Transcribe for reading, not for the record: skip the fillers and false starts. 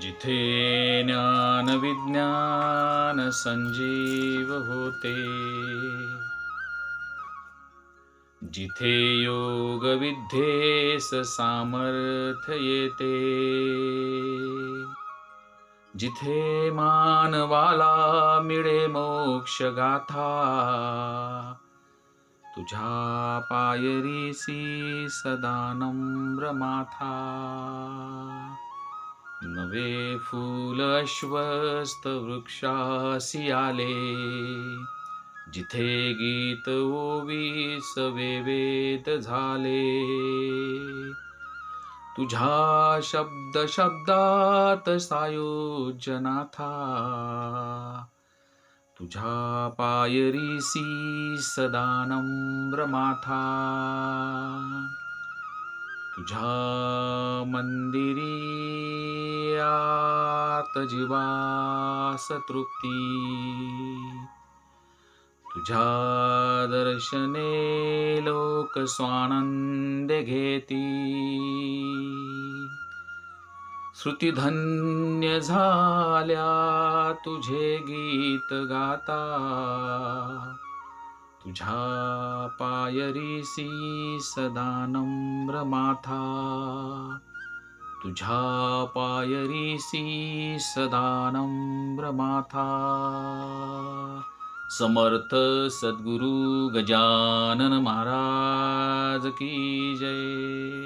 जिथे ज्ञान विज्ञान संजीव होते, जिथे योग विद्येस सामर्थ्य येते, जिथे मानवाला मिळे मोक्ष गाथा, तुझ्या पायरीसी सदा नम्र माथा. नवे फूल अश्वस्त वृक्षासी आले, जिथे गीत ओवीस वेद झाले. तुझ्या शब्द शब्दात सायोज्यनाथा, तुझ्या पायरीसी सदा नम्र माथा. तुझ्या मंदिरी आत जीवास तृप्ती, तुझ्या दर्शने लोक स्वानंद घेती. श्रुती धन्य झाल्या तुझे गीत गाता, तुझ्या पायरीसी सदा नम्र माथा. तुझ्या पायरीसी सदा नम्र माथा. समर्थ सद्गुरु गजानन महाराज की जय.